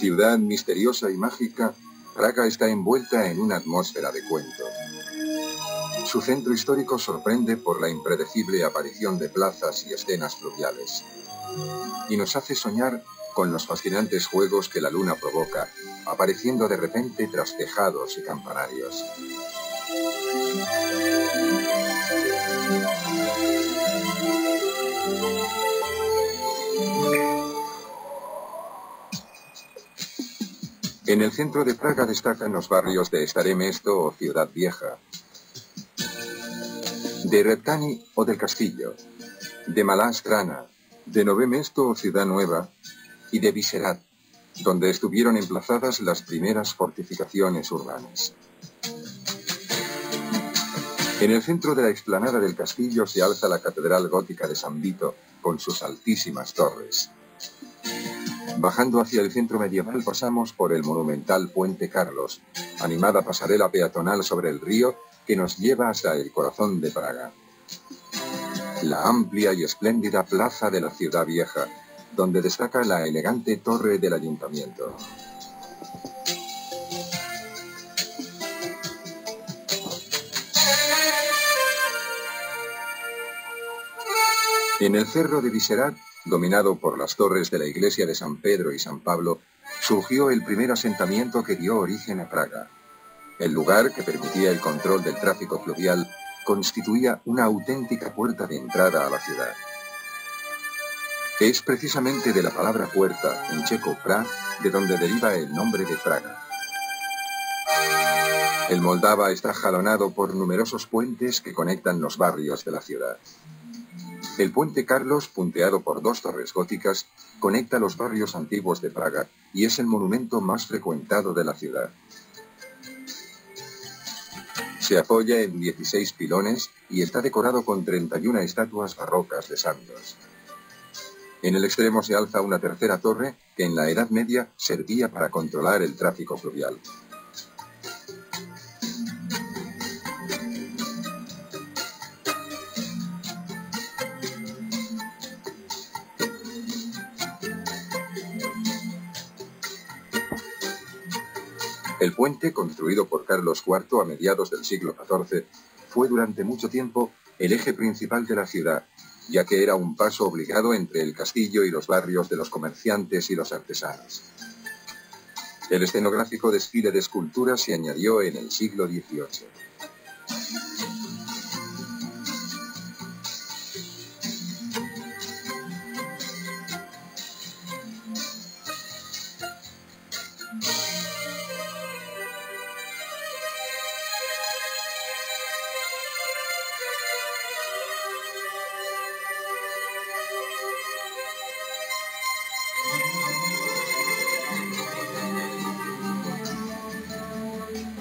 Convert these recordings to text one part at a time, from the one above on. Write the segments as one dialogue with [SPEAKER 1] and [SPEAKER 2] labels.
[SPEAKER 1] Ciudad misteriosa y mágica, Praga está envuelta en una atmósfera de cuento. Su centro histórico sorprende por la impredecible aparición de plazas y escenas fluviales. Y nos hace soñar con los fascinantes juegos que la luna provoca, apareciendo de repente tras tejados y campanarios. En el centro de Praga destacan los barrios de Staré Mesto o Ciudad Vieja, de Redkani o del Castillo, de Malá Strana, de Nové Mesto o Ciudad Nueva y de Vyšehrad, donde estuvieron emplazadas las primeras fortificaciones urbanas. En el centro de la explanada del castillo se alza la catedral gótica de San Vito con sus altísimas torres. Bajando hacia el centro medieval pasamos por el monumental Puente Carlos, animada pasarela peatonal sobre el río que nos lleva hasta el corazón de Praga. La amplia y espléndida plaza de la Ciudad Vieja, donde destaca la elegante torre del ayuntamiento. En el cerro de Vyšehrad, dominado por las torres de la iglesia de San Pedro y San Pablo, surgió el primer asentamiento que dio origen a Praga. El lugar, que permitía el control del tráfico fluvial, constituía una auténtica puerta de entrada a la ciudad. Es precisamente de la palabra puerta, en checo pra, de donde deriva el nombre de Praga. El Moldava está jalonado por numerosos puentes que conectan los barrios de la ciudad. El Puente Carlos, punteado por dos torres góticas, conecta los barrios antiguos de Praga y es el monumento más frecuentado de la ciudad. Se apoya en 16 pilones y está decorado con 31 estatuas barrocas de santos. En el extremo se alza una tercera torre que en la Edad Media servía para controlar el tráfico fluvial. El puente, construido por Carlos IV a mediados del siglo XIV, fue durante mucho tiempo el eje principal de la ciudad, ya que era un paso obligado entre el castillo y los barrios de los comerciantes y los artesanos. El escenográfico desfile de esculturas se añadió en el siglo XVIII.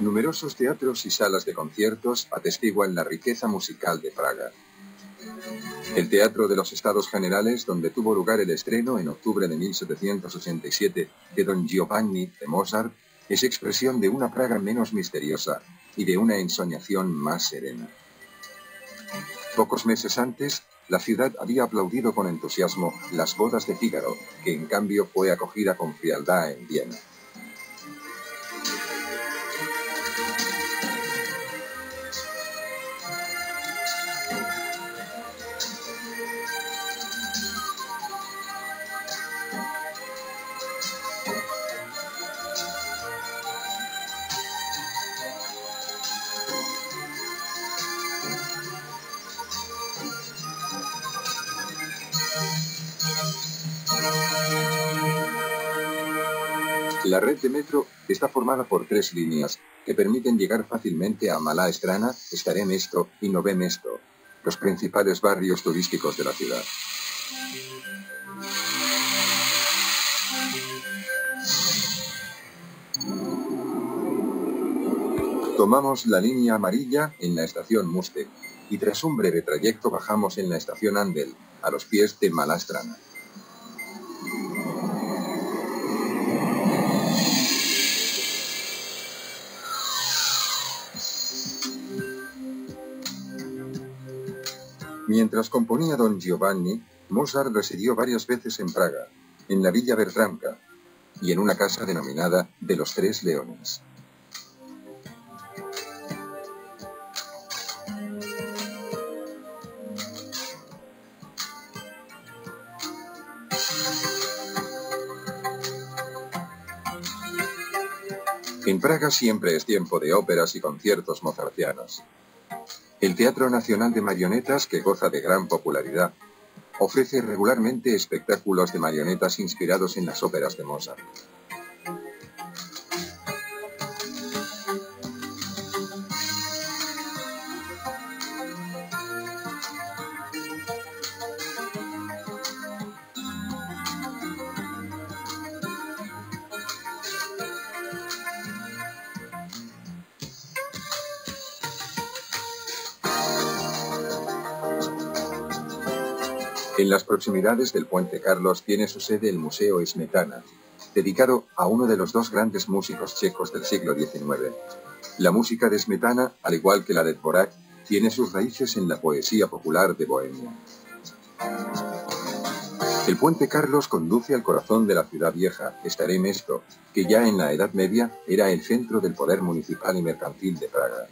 [SPEAKER 1] Numerosos teatros y salas de conciertos atestiguan la riqueza musical de Praga. El Teatro de los Estados Generales, donde tuvo lugar el estreno en octubre de 1787 de Don Giovanni de Mozart, es expresión de una Praga menos misteriosa y de una ensoñación más serena. Pocos meses antes, la ciudad había aplaudido con entusiasmo las bodas de Fígaro, que en cambio fue acogida con frialdad en Viena. La red de metro está formada por 3 líneas que permiten llegar fácilmente a Malá Strana, Staré Mesto y Nové Mesto, los principales barrios turísticos de la ciudad. Tomamos la línea amarilla en la estación Muste y tras un breve trayecto bajamos en la estación Andel, a los pies de Malá Strana. Mientras componía Don Giovanni, Mozart residió varias veces en Praga, en la Villa Bertramka, y en una casa denominada de los Tres Leones. En Praga siempre es tiempo de óperas y conciertos mozartianos. El Teatro Nacional de Marionetas, que goza de gran popularidad, ofrece regularmente espectáculos de marionetas inspirados en las óperas de Mozart. En las proximidades del Puente Carlos tiene su sede el Museo Smetana, dedicado a uno de los dos grandes músicos checos del siglo XIX. La música de Smetana, al igual que la de Dvořák, tiene sus raíces en la poesía popular de Bohemia. El Puente Carlos conduce al corazón de la ciudad vieja, Staré Město, que ya en la Edad Media era el centro del poder municipal y mercantil de Praga.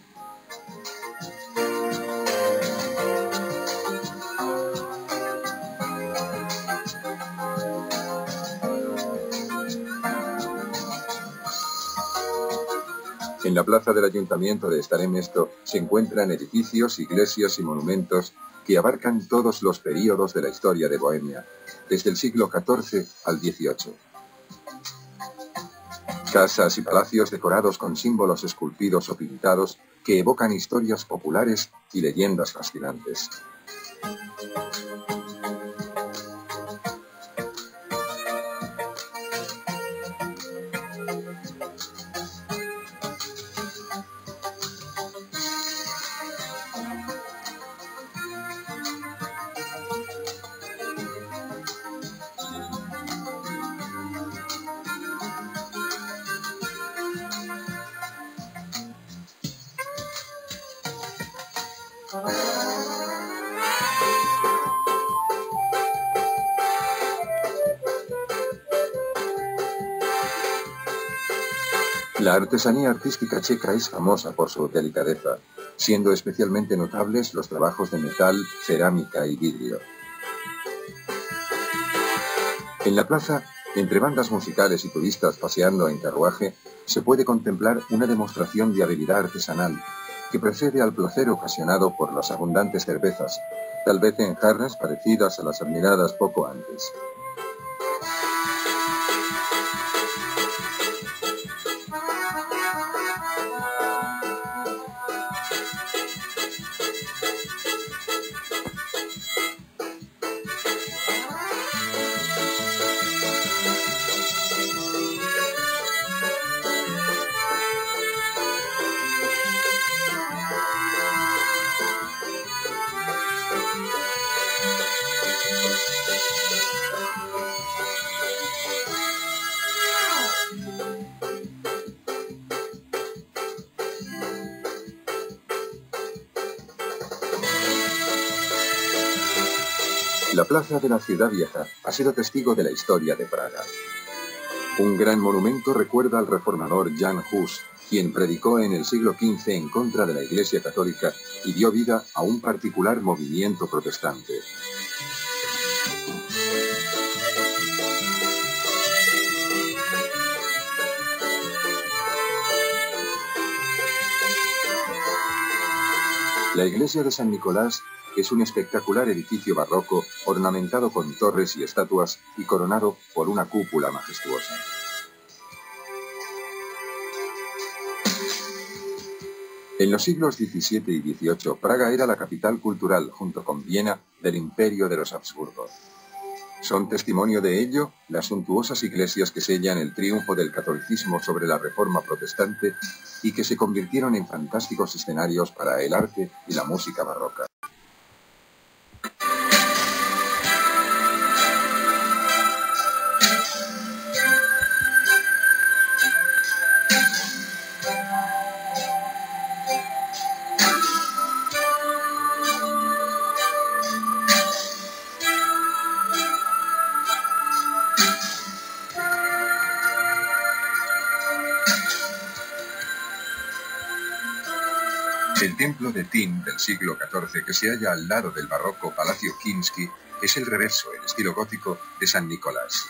[SPEAKER 1] En la plaza del ayuntamiento de Staré Město se encuentran edificios, iglesias y monumentos que abarcan todos los períodos de la historia de Bohemia, desde el siglo XIV al XVIII. Casas y palacios decorados con símbolos esculpidos o pintados que evocan historias populares y leyendas fascinantes. La artesanía artística checa es famosa por su delicadeza, siendo especialmente notables los trabajos de metal, cerámica y vidrio. En la plaza, entre bandas musicales y turistas paseando en carruaje, se puede contemplar una demostración de habilidad artesanal que precede al placer ocasionado por las abundantes cervezas, tal vez en jarras parecidas a las admiradas poco antes. La plaza de la Ciudad Vieja ha sido testigo de la historia de Praga. Un gran monumento recuerda al reformador Jan Hus, quien predicó en el siglo XV en contra de la Iglesia Católica y dio vida a un particular movimiento protestante. La iglesia de San Nicolás es un espectacular edificio barroco ornamentado con torres y estatuas y coronado por una cúpula majestuosa. En los siglos XVII y XVIII, Praga era la capital cultural, junto con Viena, del Imperio de los Habsburgo. Son testimonio de ello las suntuosas iglesias que sellan el triunfo del catolicismo sobre la Reforma protestante y que se convirtieron en fantásticos escenarios para el arte y la música barroca. El templo de Thyn del siglo XIV, que se halla al lado del barroco Palacio Kinsky, es el reverso, en estilo gótico, de San Nicolás.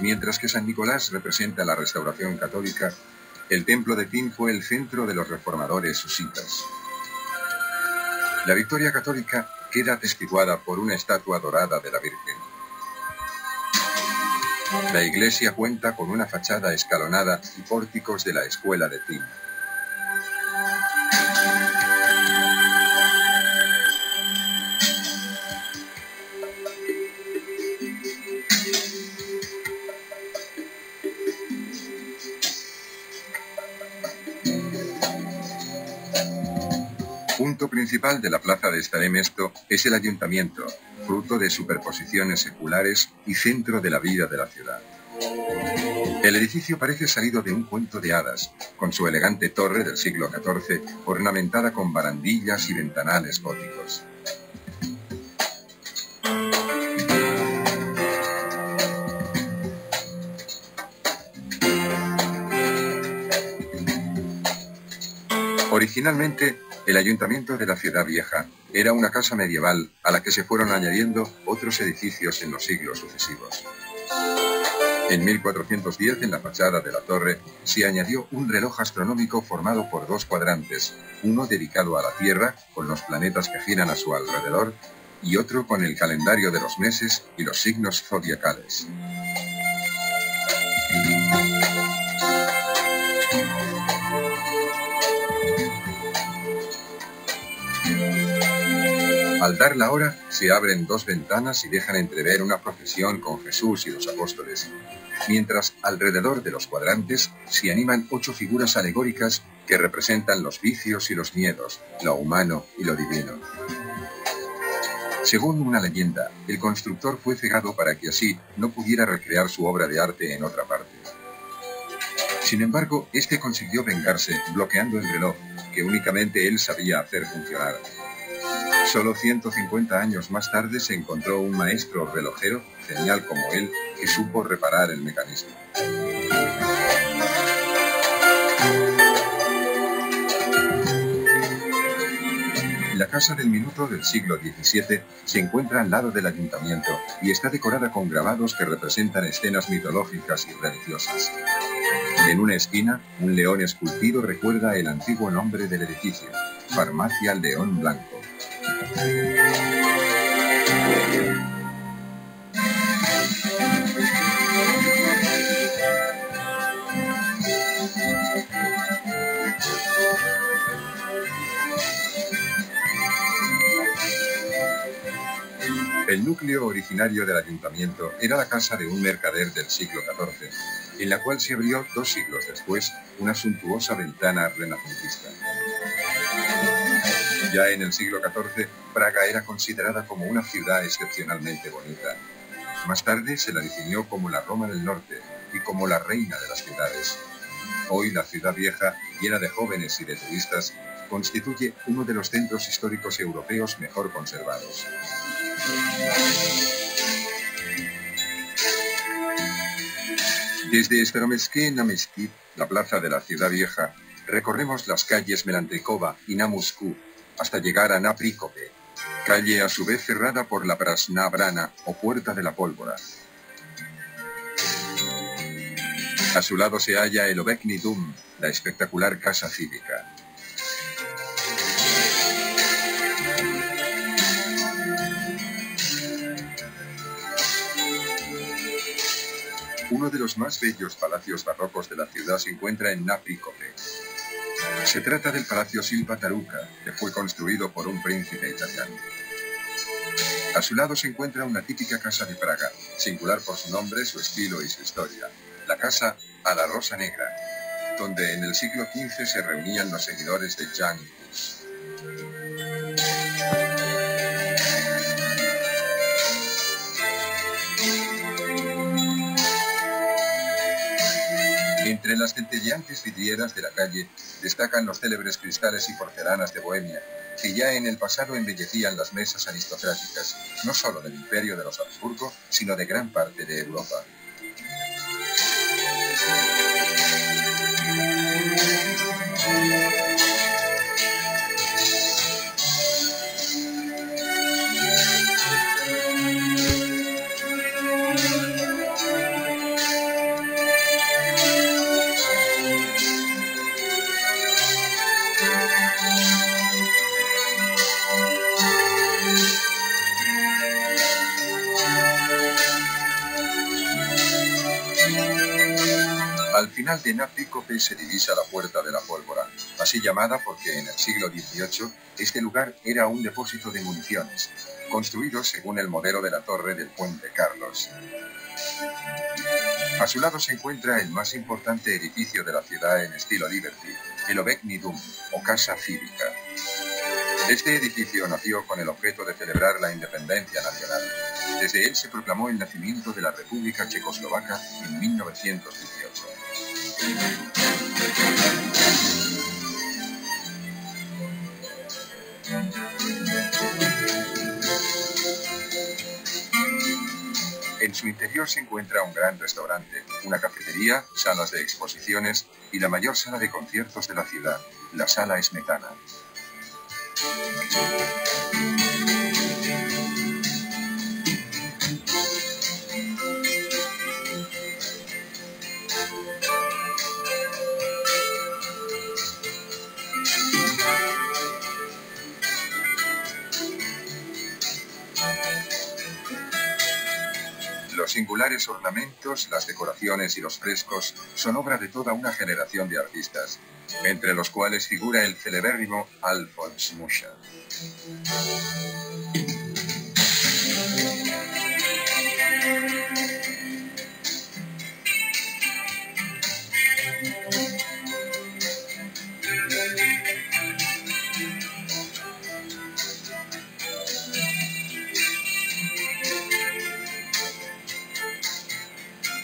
[SPEAKER 1] Mientras que San Nicolás representa la restauración católica, el templo de Thyn fue el centro de los reformadores husitas. La victoria católica queda atestiguada por una estatua dorada de la Virgen. La iglesia cuenta con una fachada escalonada y pórticos de la escuela de Thyn. Punto principal de la plaza de Staremesto es el ayuntamiento, fruto de superposiciones seculares y centro de la vida de la ciudad. El edificio parece salido de un cuento de hadas, con su elegante torre del siglo XIV ornamentada con barandillas y ventanales góticos. Originalmente, el ayuntamiento de la Ciudad Vieja era una casa medieval a la que se fueron añadiendo otros edificios en los siglos sucesivos. En 1410, en la fachada de la torre, se añadió un reloj astronómico formado por dos cuadrantes, uno dedicado a la Tierra, con los planetas que giran a su alrededor, y otro con el calendario de los meses y los signos zodiacales. Al dar la hora, se abren dos ventanas y dejan entrever una procesión con Jesús y los apóstoles, mientras alrededor de los cuadrantes se animan 8 figuras alegóricas que representan los vicios y los miedos, lo humano y lo divino. Según una leyenda, el constructor fue cegado para que así no pudiera recrear su obra de arte en otra parte. Sin embargo, este consiguió vengarse bloqueando el reloj, que únicamente él sabía hacer funcionar. Solo 150 años más tarde se encontró un maestro relojero, genial como él, que supo reparar el mecanismo. La Casa del Minuto del siglo XVII se encuentra al lado del ayuntamiento y está decorada con grabados que representan escenas mitológicas y religiosas. En una esquina, un león esculpido recuerda el antiguo nombre del edificio, Farmacia León Blanco. El núcleo originario del ayuntamiento era la casa de un mercader del siglo XIV, en la cual se abrió 2 siglos después una suntuosa ventana renacentista. Ya en el siglo XIV, Praga era considerada como una ciudad excepcionalmente bonita. Más tarde se la definió como la Roma del Norte y como la reina de las ciudades. Hoy la Ciudad Vieja, llena de jóvenes y de turistas, constituye uno de los centros históricos europeos mejor conservados. Desde Staromestské na Městí, la plaza de la Ciudad Vieja, recorremos las calles Melantrikova y na Moscú hasta llegar a na Príkope, calle a su vez cerrada por la Prasná Brana o Puerta de la Pólvora. A su lado se halla el Obecny Dum, la espectacular casa cívica. Uno de los más bellos palacios barrocos de la ciudad se encuentra en na Príkope. Se trata del Palacio Silva Taruca, que fue construido por un príncipe italiano. A su lado se encuentra una típica casa de Praga, singular por su nombre, su estilo y su historia, la Casa a la Rosa Negra, donde en el siglo XV se reunían los seguidores de Jan Hus. Entre las centelleantes vidrieras de la calle destacan los célebres cristales y porcelanas de Bohemia, que ya en el pasado embellecían las mesas aristocráticas, no solo del imperio de los Habsburgo, sino de gran parte de Europa. Al final de Naprícope se divisa la Puerta de la Pólvora, así llamada porque en el siglo XVIII este lugar era un depósito de municiones, construido según el modelo de la torre del Puente Carlos. A su lado se encuentra el más importante edificio de la ciudad en estilo Liberty, el Obecny Dum, o Casa Cívica. Este edificio nació con el objeto de celebrar la independencia nacional. Desde él se proclamó el nacimiento de la República Checoslovaca en 1918. En su interior se encuentra un gran restaurante, una cafetería, salas de exposiciones y la mayor sala de conciertos de la ciudad, la Sala Smetana. Los singulares ornamentos, las decoraciones y los frescos son obra de toda una generación de artistas, entre los cuales figura el celebérrimo Alfons Mucha.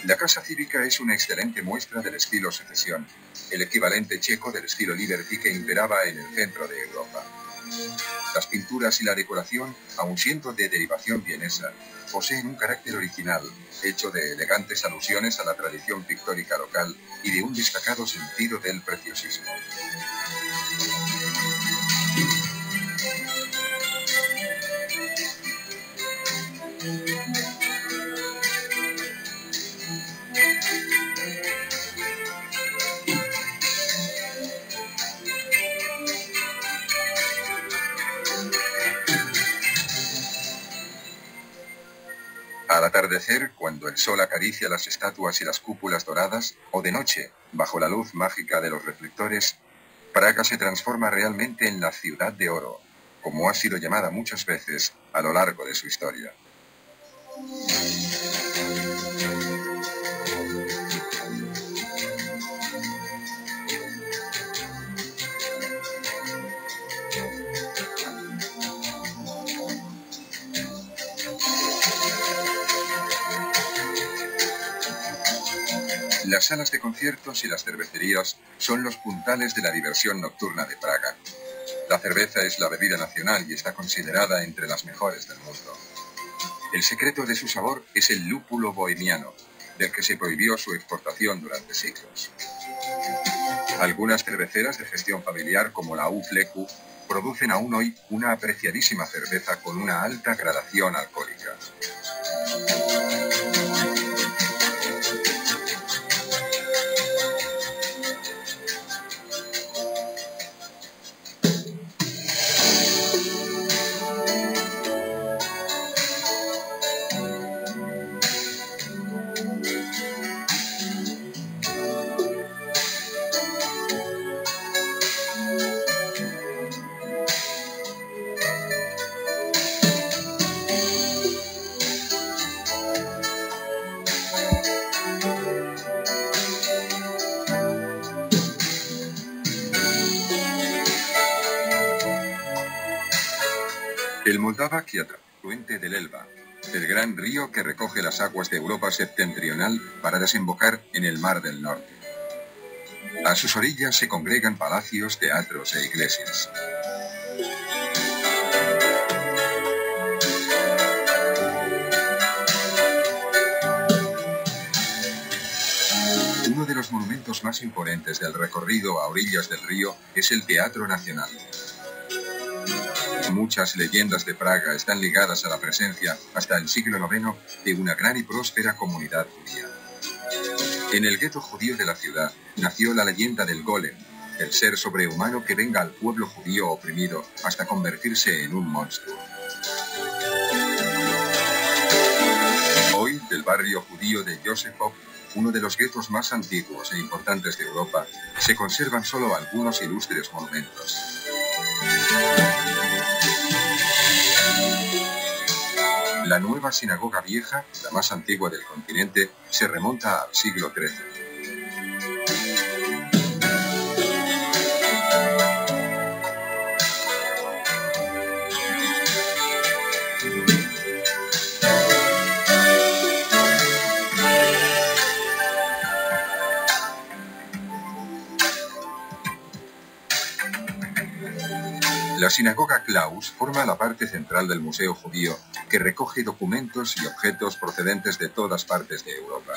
[SPEAKER 1] La Casa Cívica es una excelente muestra del estilo Secesión, el equivalente checo del estilo Liberty que imperaba en el centro de Europa. Las pinturas y la decoración, aun siendo de derivación vienesa, poseen un carácter original, hecho de elegantes alusiones a la tradición pictórica local y de un destacado sentido del preciosismo. Al atardecer, cuando el sol acaricia las estatuas y las cúpulas doradas, o de noche, bajo la luz mágica de los reflectores, Praga se transforma realmente en la ciudad de oro, como ha sido llamada muchas veces a lo largo de su historia. Las salas de conciertos y las cervecerías son los puntales de la diversión nocturna de Praga. La cerveza es la bebida nacional y está considerada entre las mejores del mundo. El secreto de su sabor es el lúpulo bohemiano, del que se prohibió su exportación durante siglos. Algunas cerveceras de gestión familiar, como la Ufleku, producen aún hoy una apreciadísima cerveza con una alta gradación alcohólica. El Moldava que afluente del Elba, el gran río que recoge las aguas de Europa septentrional para desembocar en el Mar del Norte. A sus orillas se congregan palacios, teatros e iglesias. Uno de los monumentos más imponentes del recorrido a orillas del río es el Teatro Nacional. Muchas leyendas de Praga están ligadas a la presencia, hasta el siglo IX, de una gran y próspera comunidad judía. En el gueto judío de la ciudad nació la leyenda del Golem, el ser sobrehumano que venga al pueblo judío oprimido hasta convertirse en un monstruo. Hoy, del barrio judío de Josefov, uno de los guetos más antiguos e importantes de Europa, se conservan solo algunos ilustres monumentos. La nueva sinagoga vieja, la más antigua del continente, se remonta al siglo XIII. La sinagoga Klaus forma la parte central del Museo Judío, que recoge documentos y objetos procedentes de todas partes de Europa.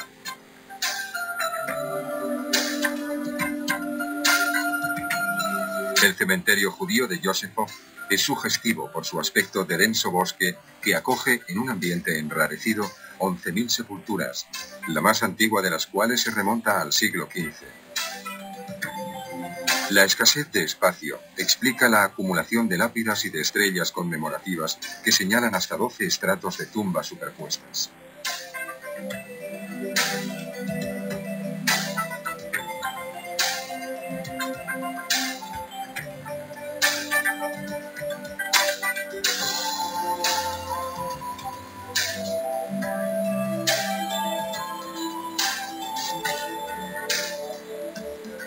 [SPEAKER 1] El cementerio judío de Yosefov es sugestivo por su aspecto de denso bosque que acoge en un ambiente enrarecido 11.000 sepulturas, la más antigua de las cuales se remonta al siglo XV. La escasez de espacio explica la acumulación de lápidas y de estrellas conmemorativas que señalan hasta 12 estratos de tumbas superpuestas.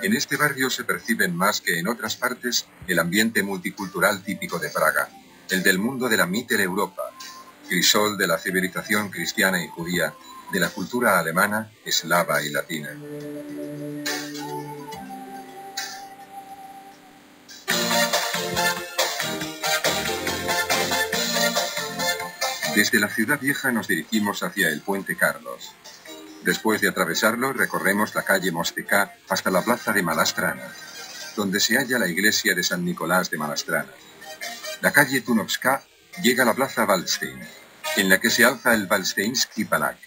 [SPEAKER 1] En este barrio se perciben más que en otras partes el ambiente multicultural típico de Praga, el del mundo de la Mitteleuropa, crisol de la civilización cristiana y judía, de la cultura alemana, eslava y latina. Desde la ciudad vieja nos dirigimos hacia el Puente Carlos. Después de atravesarlo, recorremos la calle Mosteca hasta la plaza de Malastrana, donde se halla la iglesia de San Nicolás de Malastrana. La calle Tunovska llega a la plaza Waldstein, en la que se alza el Waldsteinsky Palach.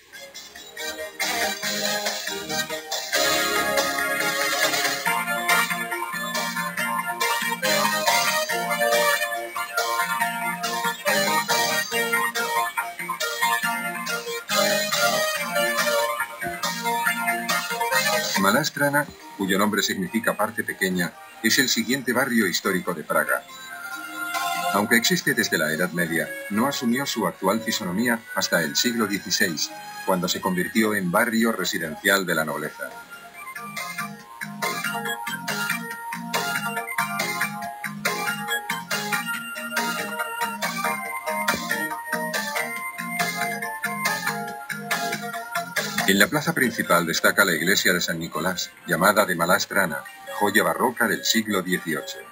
[SPEAKER 1] Malastrana, cuyo nombre significa parte pequeña, es el siguiente barrio histórico de Praga. Aunque existe desde la Edad Media, no asumió su actual fisonomía hasta el siglo XVI, cuando se convirtió en barrio residencial de la nobleza. En la plaza principal destaca la iglesia de San Nicolás, llamada de Malastrana, joya barroca del siglo XVIII.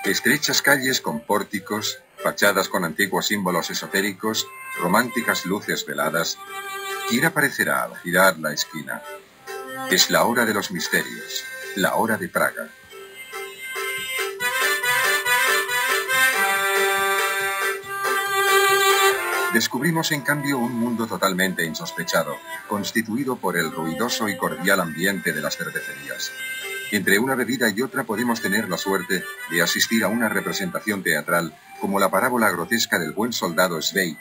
[SPEAKER 1] Estrechas calles con pórticos, fachadas con antiguos símbolos esotéricos, románticas luces veladas. ¿Quién aparecerá al girar la esquina? Es la hora de los misterios, la hora de Praga. Descubrimos en cambio un mundo totalmente insospechado, constituido por el ruidoso y cordial ambiente de las cervecerías. Entre una bebida y otra podemos tener la suerte de asistir a una representación teatral como la parábola grotesca del buen soldado Svej,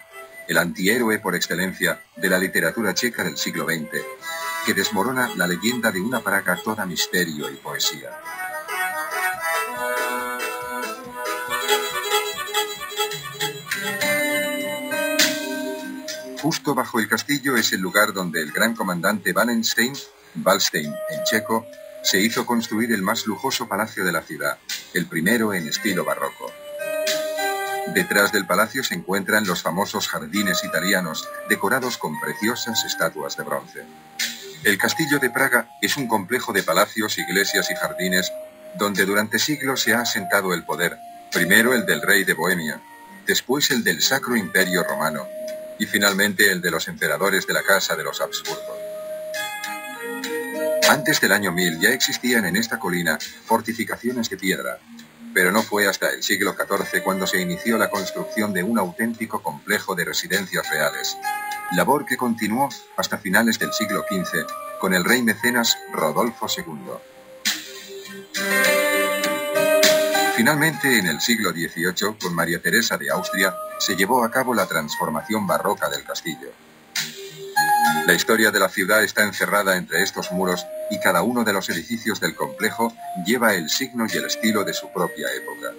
[SPEAKER 1] el antihéroe por excelencia de la literatura checa del siglo XX, que desmorona la leyenda de una Praga toda misterio y poesía. Justo bajo el castillo es el lugar donde el gran comandante Wallenstein, Waldstein en checo, se hizo construir el más lujoso palacio de la ciudad, el primero en estilo barroco. Detrás del palacio se encuentran los famosos jardines italianos, decorados con preciosas estatuas de bronce. El castillo de Praga es un complejo de palacios, iglesias y jardines donde durante siglos se ha asentado el poder, primero el del rey de Bohemia, después el del Sacro Imperio Romano y finalmente el de los emperadores de la Casa de los Habsburgo. Antes del año 1000 ya existían en esta colina fortificaciones de piedra, pero no fue hasta el siglo XIV cuando se inició la construcción de un auténtico complejo de residencias reales, labor que continuó hasta finales del siglo XV con el rey mecenas Rodolfo II. Finalmente, en el siglo XVIII, con María Teresa de Austria, se llevó a cabo la transformación barroca del castillo. La historia de la ciudad está encerrada entre estos muros y cada uno de los edificios del complejo lleva el signo y el estilo de su propia época.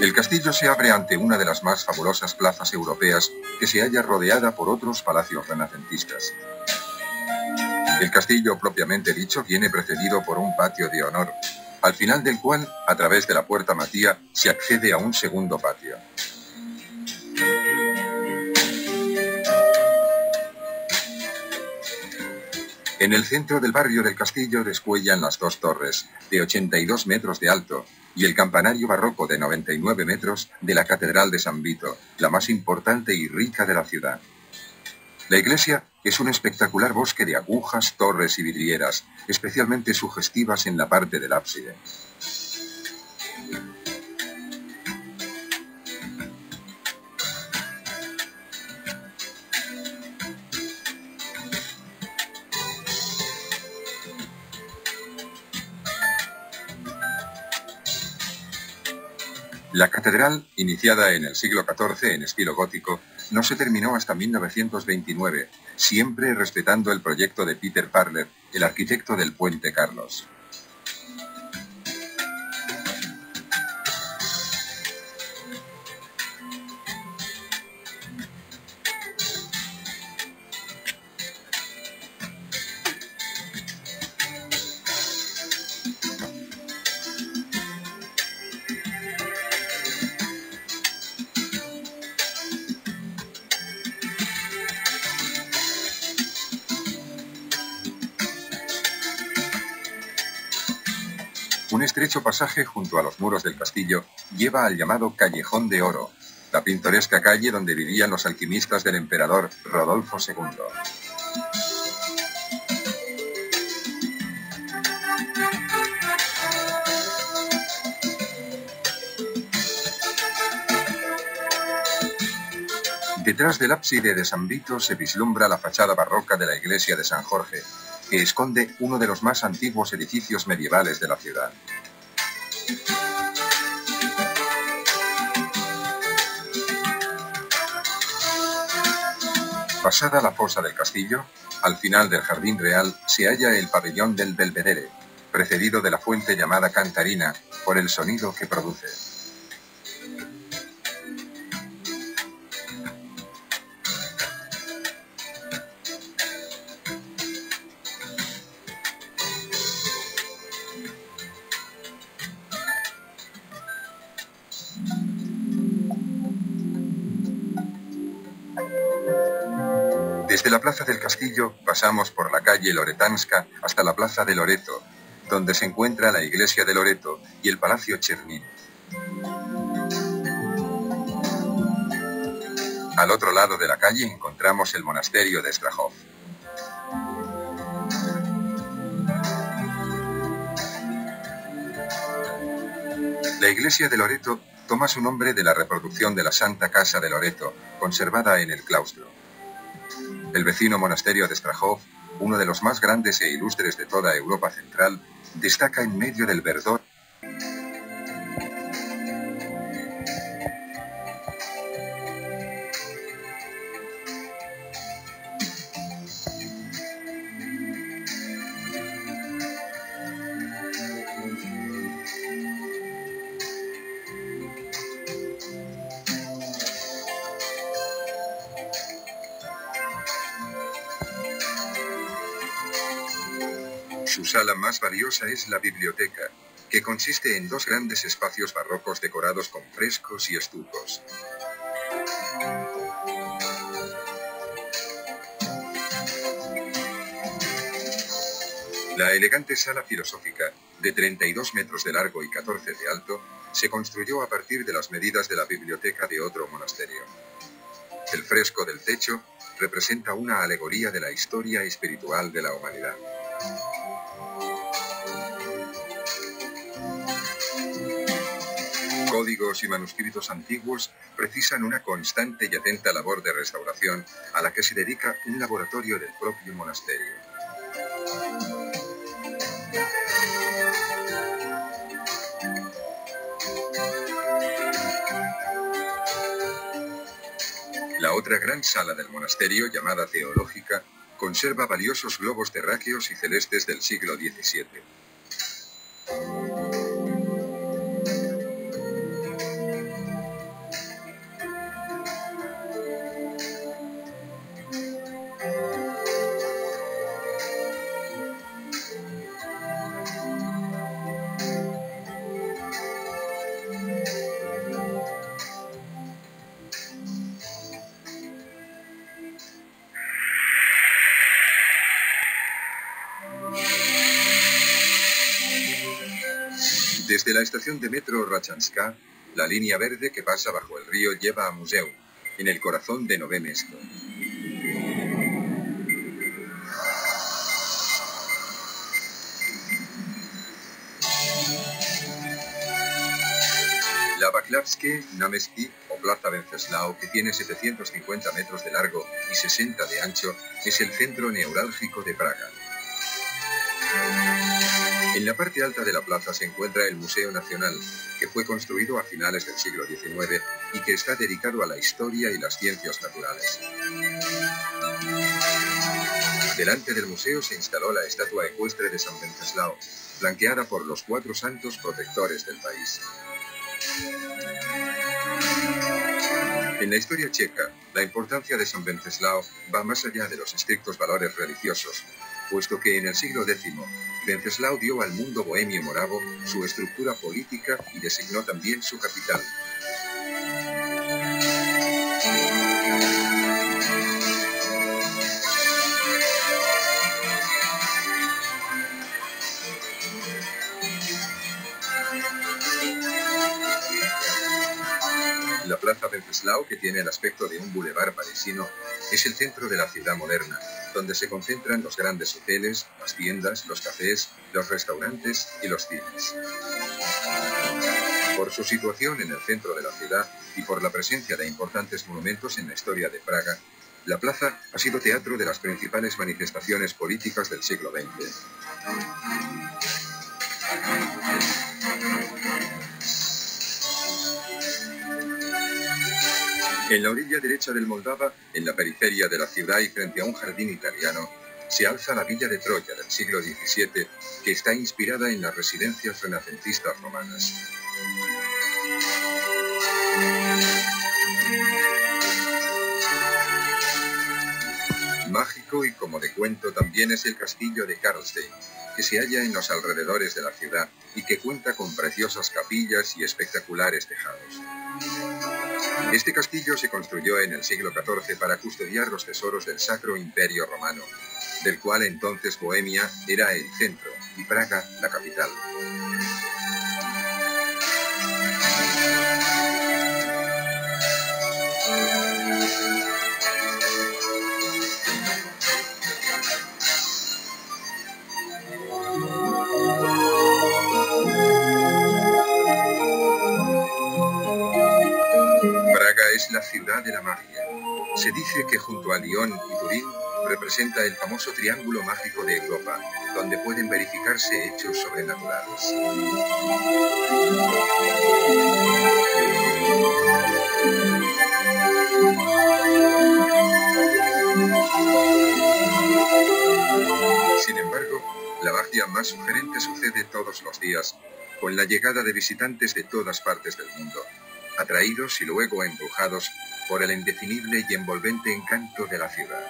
[SPEAKER 1] El castillo se abre ante una de las más fabulosas plazas europeas que se halla rodeada por otros palacios renacentistas. El castillo propiamente dicho viene precedido por un patio de honor, al final del cual, a través de la puerta Matía, se accede a un segundo patio. En el centro del barrio del castillo descuellan las dos torres, de 82 metros de alto, y el campanario barroco de 99 metros de la Catedral de San Vito, la más importante y rica de la ciudad. La iglesia es un espectacular bosque de agujas, torres y vidrieras, especialmente sugestivas en la parte del ábside. La catedral, iniciada en el siglo XIV en estilo gótico, no se terminó hasta 1929, siempre respetando el proyecto de Peter Parler, el arquitecto del Puente Carlos. Un estrecho pasaje junto a los muros del castillo lleva al llamado Callejón de Oro, la pintoresca calle donde vivían los alquimistas del emperador Rodolfo II. Detrás del ábside de San Vito se vislumbra la fachada barroca de la iglesia de San Jorge, que esconde uno de los más antiguos edificios medievales de la ciudad. Pasada la fosa del castillo, al final del jardín real se halla el pabellón del Belvedere, precedido de la fuente llamada Cantarina, por el sonido que produce. Desde la plaza del castillo pasamos por la calle Loretanska hasta la plaza de Loreto, donde se encuentra la iglesia de Loreto y el palacio Czernin. Al otro lado de la calle encontramos el monasterio de Strahov. La iglesia de Loreto toma su nombre de la reproducción de la Santa Casa de Loreto, conservada en el claustro. El vecino monasterio de Strahov, uno de los más grandes e ilustres de toda Europa Central, destaca en medio del verdor. Su sala más valiosa es la biblioteca, que consiste en dos grandes espacios barrocos decorados con frescos y estucos. La elegante sala filosófica, de 32 metros de largo y 14 de alto, se construyó a partir de las medidas de la biblioteca de otro monasterio. El fresco del techo representa una alegoría de la historia espiritual de la humanidad. Códigos y manuscritos antiguos precisan una constante y atenta labor de restauración a la que se dedica un laboratorio del propio monasterio. La otra gran sala del monasterio, llamada teológica, conserva valiosos globos terráqueos y celestes del siglo XVII. Desde la estación de metro Rachanska, la línea verde que pasa bajo el río lleva a Muzeum, en el corazón de Nové Mesto. La Václavské náměstí, o Plaza Wenceslao, que tiene 750 metros de largo y 60 de ancho, es el centro neurálgico de Praga. En la parte alta de la plaza se encuentra el Museo Nacional, que fue construido a finales del siglo XIX y que está dedicado a la historia y las ciencias naturales. Delante del museo se instaló la estatua ecuestre de San Wenceslao, flanqueada por los 4 santos protectores del país. En la historia checa, la importancia de San Wenceslao va más allá de los estrictos valores religiosos, puesto que en el siglo X, Wenceslao dio al mundo bohemio moravo su estructura política y designó también su capital. La Plaza Wenceslao, que tiene el aspecto de un bulevar parisino, es el centro de la ciudad moderna, donde se concentran los grandes hoteles, las tiendas, los cafés, los restaurantes y los cines. Por su situación en el centro de la ciudad y por la presencia de importantes monumentos en la historia de Praga, la plaza ha sido teatro de las principales manifestaciones políticas del siglo XX. En la orilla derecha del Moldava, en la periferia de la ciudad y frente a un jardín italiano, se alza la villa de Troya del siglo XVII, que está inspirada en las residencias renacentistas romanas. Mágico y como de cuento también es el castillo de Karlstein, que se halla en los alrededores de la ciudad y que cuenta con preciosas capillas y espectaculares tejados. Este castillo se construyó en el siglo XIV para custodiar los tesoros del Sacro Imperio Romano, del cual entonces Bohemia era el centro y Praga la capital. Praga es la ciudad de la magia. Se dice que junto a Lyon y Turín representa el famoso triángulo mágico de Europa, donde pueden verificarse hechos sobrenaturales. Sin embargo, la magia más sugerente sucede todos los días, con la llegada de visitantes de todas partes del mundo, atraídos y luego embrujados por el indefinible y envolvente encanto de la ciudad.